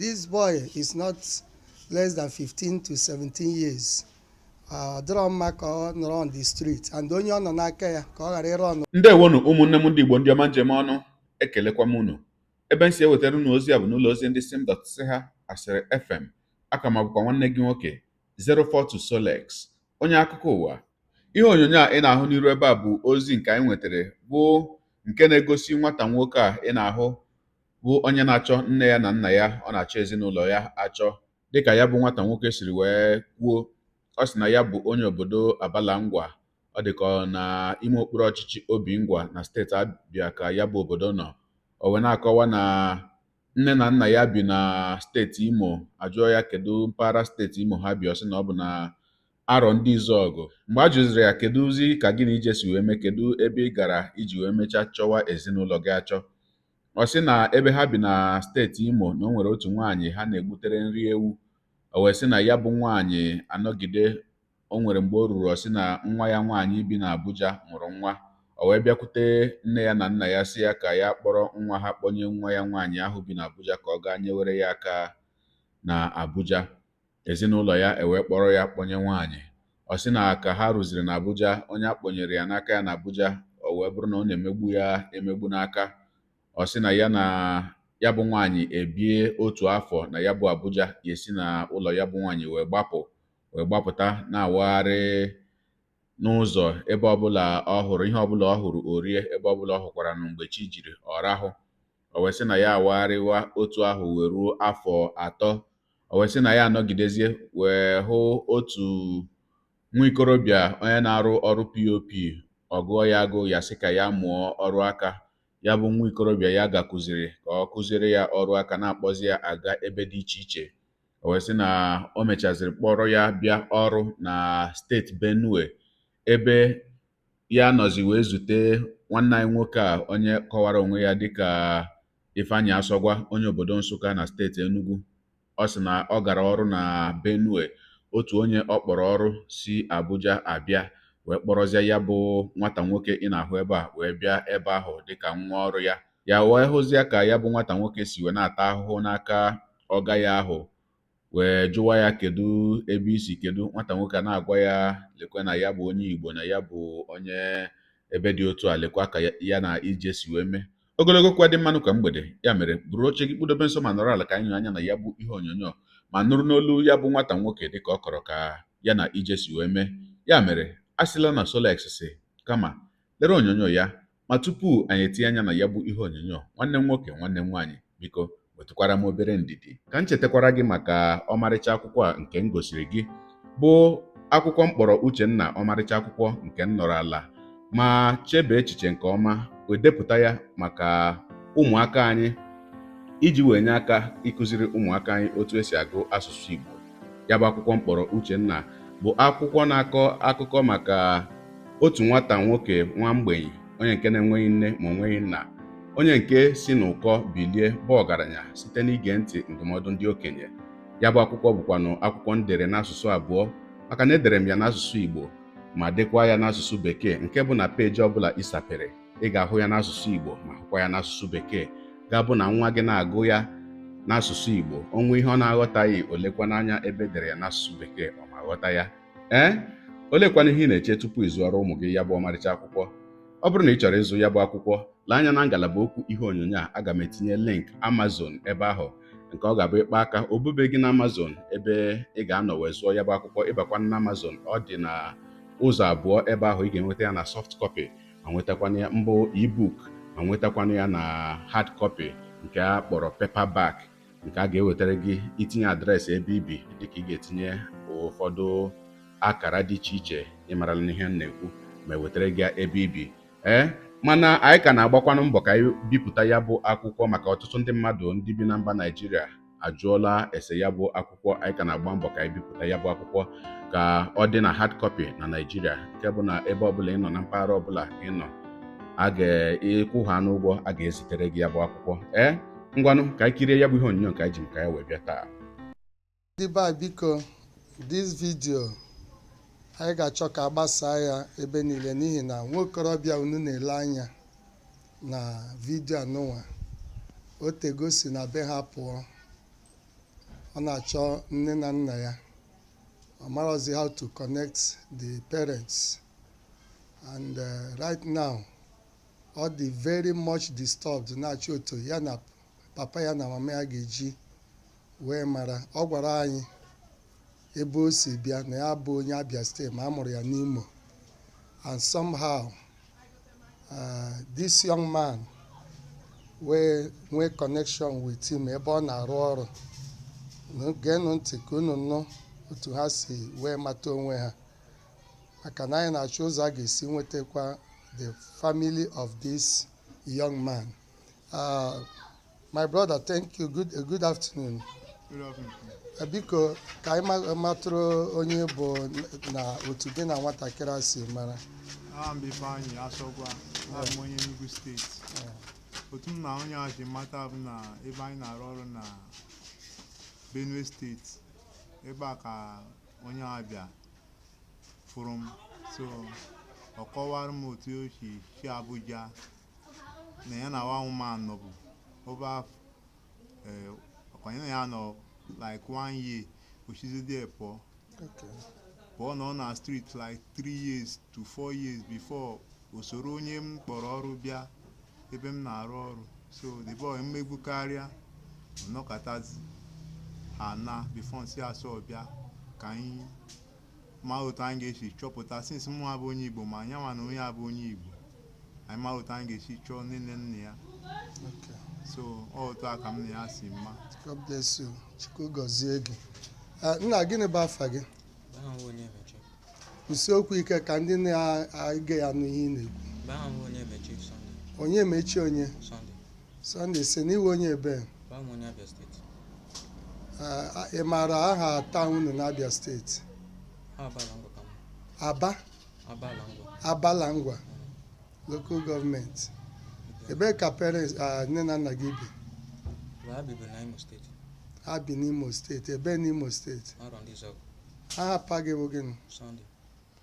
This boy is not less than 15 to 17 years. Dịrọ mma ka ọ nọrọ on the street and onye ọ nọ n'aka ya ka ọ ghara ịrụ ọnụ. Ndewonu ụmụnne m ndị Igbo ndị ọma njem ọnụ, ekelekwa m unu. Ebe m si ewetara unu ozi a bụ n'ụlọ ozi ndị sim.ha asịrị FM. Aka m bụkwa nwanne gị nwoke 042 Solex, onye akụkọ ụwa. Ihe onyonyo a ị na-ahụ n'iru ebe a bụ ozi nke anyị nwetara, bụ nke na-egosi nwata nwoke a ị na-ahụ bụ onye na-achọ nne ya na nna ya, ọ na-achọ ezinụlọ ya achọ. Dịka ya bụ nwata nwoke siri wee kwuo, ọ sị na ya bụ onye obodo Abalangwa. Ọ dị ka na ime okpuru ọchịchị Obingwa na steeti Abịa ka ya bụ obodo nọ. O wee na-akọwa na nne na nna ya bi na steeti Imo. Ajụọ ya kedu mpaghara steeti Imo ha bi, ọ sị na ọ bụ na Arọ ndị Izọgụ. Mgbe a jụziri ya kedu ozi ka gị na ije si wee mee, kedu ebe ị gara iji wee mechaa chọwa ezinụlọ gị achọ, ọ sị na ebe ha bi na steeti Imo na o nwere otu nwaanyị ha na-egbutere nri ewu. O wee sị na ya bụ nwaanyị anọgide, o nwere mgbe o ruru, ọ sị na nwa ya nwaanyị bi na Abuja mụrụ nwa. O wee bịakwute nne ya na nna ya sị ya ka ya kpọrọ nwa ha kpọnye nwa ya nwaanyị ahụ bi na Abuja ka ọ gaa nyewere ya aka na Abuja. Ezinụlọ ya ewee kpọrọ ya kpọnye nwaanyị. Ọ sị na ka ha rụziri na Abuja, onye a kpọnyere ya n'aka ya na Abuja, o wee bụrụ na ọ na-emegbu ya emegbu n'aka. Ọ sị na ya bụ nwaanyị ebie otu afọ na ya bụ Abuja, ya esi na ụlọ ya bụ nwaanyị wee gbapụta na-awagharị n'ụzọ ebe ọbụla ọ hụrụ ihe ọbụla ọ hụrụ orie, ebe ọbụla ọ hụkwara na mgbe chi jiri ọ rahụ. O wee sị na ya awagharịwa otu ahụ wee ruo afọ 3. O wee sị na ya anọgidezie wee hụ otu nwa ikorobịa onye na-arụ ọrụ POP. Ọ gụọ ya agụ, ya sị ka ya mụọ ọrụ aka. Ya bụ nwa ikorobịa ya gakụziri ka ọ kụziere ya ọrụ aka, na-akpọzi ya aga ebe dị iche iche. O wee sị na o mechaziri kpọrọ ya bịa ọrụ na steeti Benue, ebe ya nọzi wee zute nwanne anyị nwoke a onye kọwara onwe ya dịka Ifeanyi Asọgwa, onye obodo Nsụka na steeti Enugu. Ọ sị na ọ gara ọrụ na Benue. Otu onye ọ kpọrọ ọrụ si Abuja abịa wee kpọrọzie ya bụ nwata nwoke ị na-ahụ ebe a wee bịa ebe ahụ dịka nwa ọrụ ya. Ya wee hụzie ka ya bụ nwata nwoke si wee na-ata ahụhụ n'aka ọga ya ahụ, wee jụwa ya kedu ebe isi, kedu. Nwata nwoke a na-agwa ya lekwa na ya bụ onye Igbo, na ya bụ onye ebe dị otu a, lekwa ka ya na ije si wee mee. Ogologo kwa dị mmanụ ka mgbede. Ya mere buru oche gị kpụdobe nso ma nọrọ ala ka anyị nyụ anya na ya bụ ihe onyonyo ma nụrụ n'olu ya bụ nwata nwoke dịka ọ kọrọ ka ya na ije si wee mee. Ya mere a sịla na Solex si kama lere onyonyo ya, ma tupu anyị etinye anya na ya bụ ihe onyonyo, nwanne m nwoke nwanne m nwaanyị, biko wetụkwara m obere ndidi ka m chetakwara gị maka ọmarịcha akwụkwọ a nke m gosiri gị, bụ akwụkwọ mkpọrọ Uchenna. Ọmarịcha akwụkwọ nke m nọrọ ala ma chebe echiche nke ọma wee depụta ya maka ụmụaka anyị, iji wee nye aka ịkụziri ụmụaka anyị otu esi agụ asụsụ Igbo. Ya bụ akwụkwọ mkpọrọ Uchenna bụ akwụkwọ na-akọ akụkọ maka otu nwata nwoke nwa mgbenyi, onye nke na-enweghị nne ma onweghị nna, onye nke si n'ụkọ bilie bụ ọgaranya site n'ige ntị ndụmọdụ ndị okenye. Ya bụ akwụkwọ bụkwanụ akwụkwọ m dere n'asụsụ abụọ, maka na edere m ya n'asụsụ Igbo ma dekwa ya n'asụsụ Bekee, nke bụ na peeji ọbụla ịsapere ị ga-ahụ ya n'asụsụ Igbo ma hụkwa ya n'asụsụ Bekee. Ga-abụ na nwa gị na-agụ ya n'asụsụ Igbo, onwe ihe ọ na-aghọtaghị, olekwa n'anya ebe edere ya n'asụsụ Bekee ọ ma ghọta ya. Olekwana ihe ị na-eche tupu ịzụọrọ ụmụ gị ya bụ ọmarịcha akwụkwọ. Ọ bụrụ na ị chọrọ ịzụ ya bụ akwụkwọ, lee anya na ngalaba okwu ihe onyonyo a. Aga m etinye link Amazon ebe ahụ, nke ọ ga-abụ ịkpa aka obube gị na Amazon ebe ị ga-anọ wee zụọ ya bụ akwụkwọ. Ịbakwana na Amazon, ọ dị na ụzọ abụọ. Ebe ahụ ị ga-enweta ya na soft copy, ma nwetakwana ya mbụ ebook, ma nwetakwana ya na hard copy nke a kpọrọ paperback, nke a ga-ewetara gị itinye adreesị ebe ibi, dịka ị ga-etinye ụfọdụ akara dị iche iche ịmarala n'ihe m na-ekwu, ma ewetara gị ebe ibi. Mana anyị ka na-agbakwanụ mbọ ka anyị bipụta ya bụ akwụkwọ, maka ọtụtụ ndị mmadụ ndị bi na mba Naịjirịa ajụọla ese ya bụ akwụkwọ. Anyị ka na-agba mbọ ka anyị bipụta ya bụ akwụkwọ ka ọ dị na hard copy na Naịjirịa, nke bụ na ebe ọbụla ị nọ, na mpaghara ọbụla ị nọ, a ga-ekwu ha n'ụgwọ, a ga-ezitere gị ya bụ akwụkwọ. Ngwanụ ka anyị kirie ya bụ ihe onyonyo nke anyị ji ka ya wee bịa taa. Ndị be a, biko, this video anyị ga-achọ ka agbasaa ya ebe niile, n'ihi na nwokorobịa unu na-ele anya na vidio anụnwa o tego si na be ha pụọ. ọ na-achọ nne na nna ya, ọ marazi how to connect the parents, and right now ọ dị very much disturbed, na-achọ otu ya na papa ya na mama ya ga-eji wee mara. Ọ gwara anyị ebe o si bịa na ya bụ onye Abia steeti ma a mụrụ ya n'Imo, and somehow this young man wee nwee connection with him ebe ọ na-arụ ọrụ. Geenụ ntị ka unu nụ otu ha si wee mata onwe ha, maka na anyị na-achọ ụzọ a ga-esi nwetakwa the family of this young man. My brother, thank you. Good afternoon. Good afternoon. Biko ka anyị matụrụ onye bụ na otu gị na nwatakịrị a si mara. Aha m bụ Ifeanyị Asọgwa, abụ m onye Enugu steeti. Otu m na onye a ji mata bụ na ebe anyị na-arụ ọrụ na Benue steeti, ebe a ka onye a bịa fụrụ m, so ọ kọwara m otu o si Abuja na ya na nwa ụmụanụ nọbụ over ọkwanye na ya nọ like 1 year, oshizi there pụọ nọ na street like 3 years to 4 years before o soro onye m kpọrọ ọrụ bịa ebe m na-arụ ọrụ. So the boy mmegbu karịa, ọnọkọtazi ha na before nsi asọ bịa ka anyị ma otu anyị ga-esi chọpụta, since mụ abụ onye Igbo ma anyị ma na onye abụ onye Igbo, anyị ma otu anyị ga-esi chọọ nne na nna ya. So otu a ka m na ya si mma. God bless you. Chukwu gọzie gị. Nna, gịnị bụ afa gị? Kwụsị okwu ike ka ndị na-ege ya nụ ihe ị na-ekwu. Onye mechi onye? Sunday si n'iwe onye ebe? Ị maara aha taụn unu n'Abia steeti? Aba? Abalangwa local gọọmenti. Ebee ka parents nne na nna gị bi? Ha bi n'Imo steeti. Ebe n'Imo steeti? Aha pa gị bụ gịnị?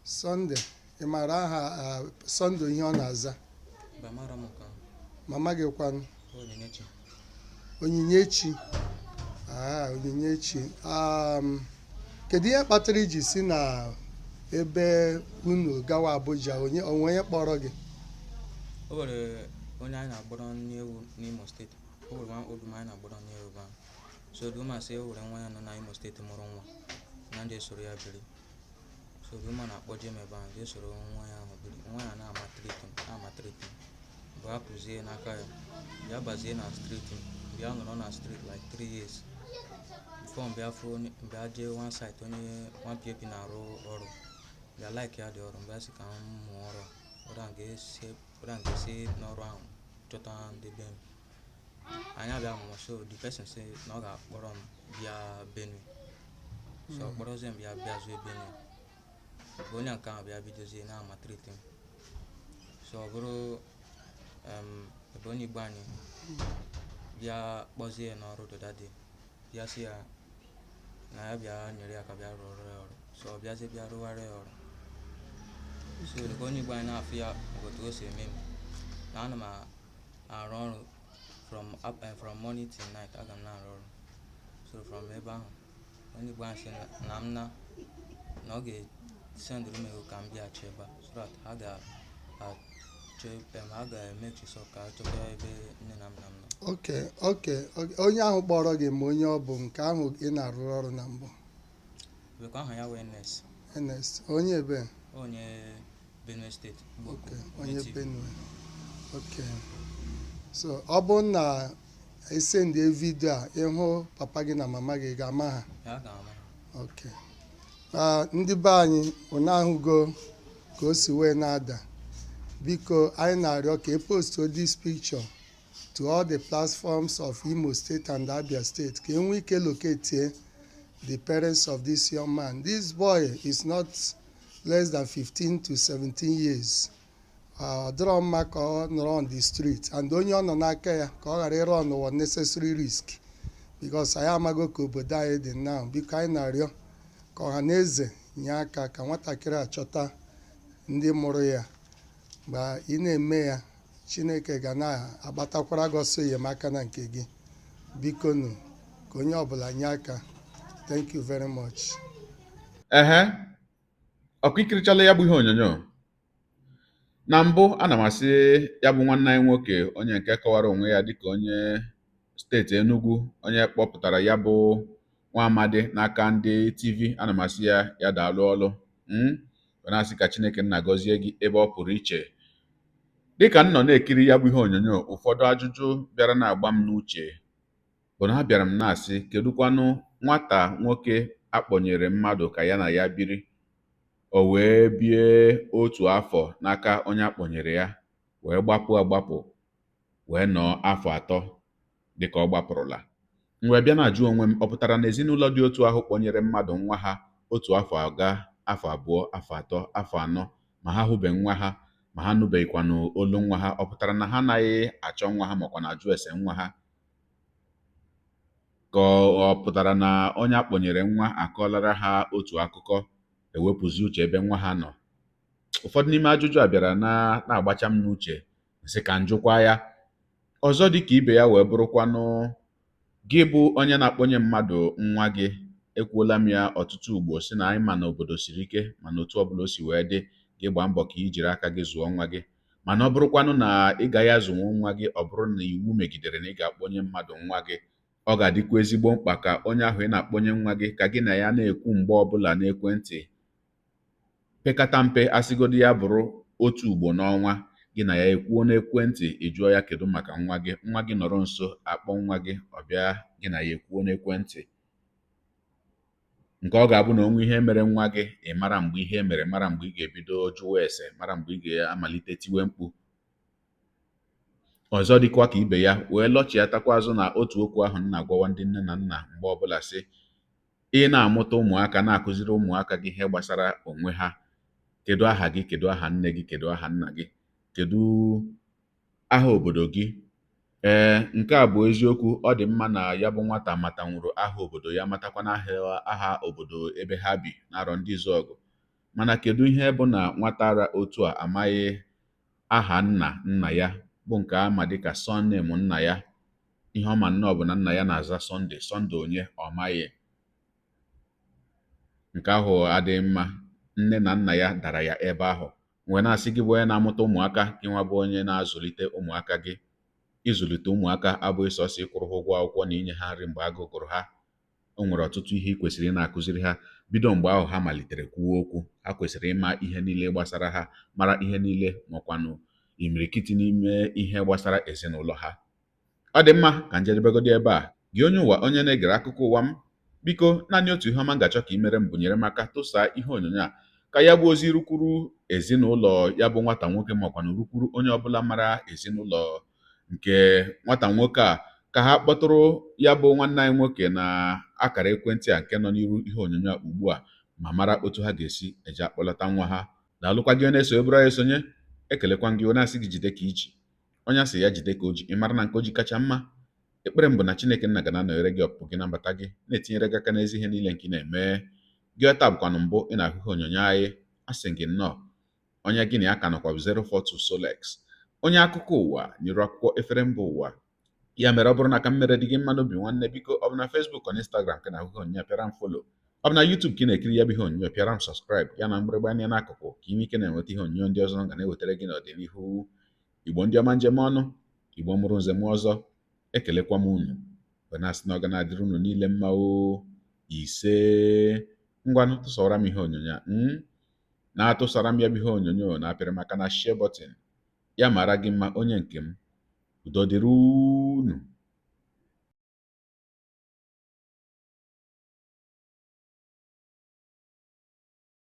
Sunday. Ị maara aha Sunday ihe ọ na-aza? Mama gị kwanụ? Onyinyechi. Onyinyechi. Kedu ihe kpatara iji si na ebe unu gawa Abuja? Onwe onye kpọrọ gị? O nwere onye anyị na-agbọrọ n'ewu n'Imo steeti. O nwere nwa obi anyị na-agbọrọ n'ewu ahụ. So Duma sị o nwere nwa ya nọ na Imo steeti mụrụ nwa na ndị soro ya biri. So Duma na-akpọje m ebe ahụ, ndị soro nwa ya ahụ biri. Nwa ya na-ama treatment. Mgbe a pụzie n'aka ya, bịa bazie na street, bịa nọrọ na street like 3 years. Before bịa jee one site onye 1PP na-arụ ọrụ, bịa like ya dị ọrụ, mgbe a sị ka m mụọ ọrụ a, ụra ga-esi n'ọrụ ahụ chọta ndị be m. Anyị abịa mụọ, so the person say na ọ ga-akpọrọ m bịa Benue. So ọ kpọrọzie m bịa zuo Benue. Bụ onye nke ahụ bịa bidozie na-amatriti m. So ọ bụrụ ebe onye Igbo anyị bịa kpọzie n'ọrụ dodade, bịa sị ya na ya bịa nyere ya ka bịa rụọrọ ya ọrụ. So ọ bịazie bịa rụwara ya ọrụ. So dịka onye Igbo anyị na-afụ ya otu o si eme m, na ana m arụ ọrụ from morning till night. Aga m na-arụ ọrụ. So from ebe ahụ onye Igbo anyị sị na m na ọ ga-esendụrụ m ego ka m bịa chebe so that ha ga-emechi so ka chọta ebe nne na nna m nọ. Okay. Onye ahụ kpọrọ gị ma onye ọ bụ nke ahụ ị na-arụ ọrụ na mbụ? Bekwa aha ya wee Ernest. Onye ebe? Onye Benue steeti. Onye Benue. Okay. So ọ bụ na ese ndị vidio a ịhụ papa gị na mama gị ga-ama ha? Ya ga-ama ha. Okay. Ndị be anyị ụnụ ahụgo ka o si wee na-ada. Biko anyị na-arịọ ka e post this picture to all the platforms of Imo State and Abia State ka enwee ike locate the parents of this young man. This boy is not less than 15 to 17 years. Ọ dịrọ mma ka ọ nọrọ on the street, and onye ọ nọ n'aka ya ka ọ ghara ịrụ ọnụwa necessary risk, because anyị amago ka obodo anyị dị now. Biko anyị na-arịọ ka ọha na eze nye aka ka nwatakịrị achọta ndị mụrụ ya. Mgbe ị na-eme ya, Chineke ga na-agbatakwara gị ọsọ enyemaka na nke gị. Biko nụ ka onye ọbụla nye aka. Thank you very much. ehe ọkụ ikirichala ya bụ ihe onyonyo. Na mbụ ana m asị ya bụ nwanne anyị nwoke onye nke kọwara onwe ya dịka onye steeti Enugu, onye kpọpụtara ya bụ nwa amadi n'aka ndị TV, ana m asị ya daalụ ọlụ. na-asị ka Chineke nna gọzie gị ebe ọ pụrụ iche. Dịka m nọ na-ekiri ya bụ ihe onyonyo, ụfọdụ ajụjụ bịara na-agba m n'uche bụ na abịara m na-asị, kedụkwanụ nwata nwoke akpọnyere mmadụ ka ya na ya biri, o wee bie otu afọ n'aka onye akpọnyere ya, wee gbapụ agbapụ, wee nọọ afọ atọ dịka ọ gbapụrụla. M wee bịa na-ajụ onwe m, ọ pụtara na ezinụlọ dị otu ahụ kpọnyere mmadụ nwa ha otu afọ aga, afọ abụọ, afọ atọ, afọ anọ, ma ha hụbeghị nwa ha, ma ha nụbeghịkwanụ olu nwa ha, ọ pụtara na ha anaghị achọ nwa ha makwa na ajụ ese nwa ha? Ka ọ pụtara na onye akpọnyere nwa akọọlara ha otu akụkọ, ewepụzi uche ebe nwa ha nọ? Ụfọdụ n'ime ajụjụ a bịara na-agbacha m n'uche, sị ka njụkwa ya. Ọzọ dị ka ibe ya wee bụrụkwanụ, gị bụ onye na-akpọnye mmadụ nwa gị. Ekwuola m ya ọtụtụ ugbo si na anyị ma na obodo siri ike, mana otu ọbụla o si wee dị, gị gbaa mbọ ka i jiri aka gị zụọ nwa gị. Mana ọ bụrụkwanụ na ị gaghị azụnwu nwa gị, ọ bụrụ na iwu megidere na ị ga-akpọnye mmadụ nwa gị, ọ ga-adịkwa ezigbo mkpa ka onye ahụ ị na-akpọnye nwa gị, ka gị na ya na-ekwu mgbe ọbụla n'ekwentị, pekata mpe asịgodo ya bụrụ otu ugbo n'ọnwa, gị na ya ekwuo n'ekwentị, ị jụọ ya kedu maka nwa gị nọrọ nso, akpọ nwa gị, ọ bịa, gị na ya ekwuo n'ekwentị. Nke ọ ga-abụ na onwe ihe mere nwa gị, ị mara mgbe ihe mere, mara mgbe ị ga-ebido jụwa ese, mara mgbe ị ga-amalite tiwe mkpu. Ọzọ dịkwa ka ibe ya wee lọchiatakwa azụ na otu okwu ahụ m na-agwawa ndị nne na nna mgbe ọbụla, sị, ị na-amụta ụmụaka, na-akụziri ụmụaka gị ihe gbasara onwe ha. Kedu aha gị? Kedu aha nne gị? Kedu aha nna gị? Kedu aha obodo gị? Nke a bụ eziokwu. Ọ dị mma na ya bụ nwata matanwuru aha obodo ya, matakwana aha obodo ebe ha bi n'arọ ndị izu ọgụ. Mana kedu ihe bụ na nwata ara otu a amaghị aha nna ya, bụ nke ama dịka sọnem nna ya? Ihe ọma nnọọ bụ na nna ya na-aza Sọnde. Sọnde onye? Ọ maghị. Nke ahụ adịghị mma. Nne na nna ya dara ya ebe ahụ. Wee na-asị gị bụ onye na-amụta ụmụaka, gị nwa bụ onye na-azụlite ụmụaka gị. Ịzụlite ụmụaka abụghị sọsọ ịkwụrụ ha ụgwọ akwụkwọ na inye ha nri mgbe agụụ gụrụ ha. O nwere ọtụtụ ihe ị kwesịrị ị na-akụziri ha. Bido mgbe ahụ ha malitere kwuo okwu, ha kwesịrị ịma ihe niile gbasara ha, mara ihe niile, makwanụ imirikiti n'ime ihe gbasara ezinụlọ ha. Ọ dị mma ka njedebegodi ebe a. Gị onye ụwa, onye na-egere akụkọ ụwa m, biko naanị otu ihe ọma m ga-achọ ka ị mere m bụ nyere m aka tụsaa ihe onyonyo a, ka ya bụ ozi rukwuru ezinụlọ ya bụ nwata nwoke, makwanụ rukwuru onye ọbụla mara ezinụlọ nke nwata nwoke a, ka ha kpọtụrụ ya bụ nwanne anyị nwoke na akara ekwentị a nke nọ n'iru ihe onyonyo a ugbu a, ma mara otu ha ga-esi eje akpọlata nwa ha. Daalụkwa gị onye na-eso eburu anyị esonye. Ekelekwa gị onye asị gị jide ka iji, onye asị ya jide ka o ji. Ị mara na nke o ji kacha mma. Ekpere m bụ na Chineke nna ga na-anọnyere gị, ọpụpụ gị na mbata gị, na-etinyere gị aka n'ezi ihe niile nke ị na-eme. Gị ọta bụkwanụ mbụ ị na-ahụ ihe onyonyo anyị, asị gị nnọọ. Onye gị na ya ka nọkwa bụ 042 Solex, onye akụkọ ụwa nyere akwụkwọ efere mba ụwa. Ya mere, ọ bụrụ na ka m mere dị gị mma n'obi nwanne, biko ọ bụ na Facebook na Instagram ka na-ahụ ihe onyonyo, pịara m folo. Ọ bụ na YouTube ka ị na-ekiri ya bụ ihe onyonyo, pịara m sọskraịb, ya na mgbịrịgba anya n'akụkụ, ka ime ike na-enweta ihe onyonyo ndị ọzọ ga na-ewetara gị n'ọdịnihu. Igbo ndị ọma, njem ọnụ, Igbo mụrụ nze m ọzọ, ekelekwa m unu. Wee na-asị na ọ ga na-adịrị unu niile mma. Ise ngwanụ tụsara m ihe onyonyo a, na-atụsara m ya bụ ihe onyonyo, na-apịrị maka na share button. Ya mara gị mma onye nke m. Udo dịrị unu.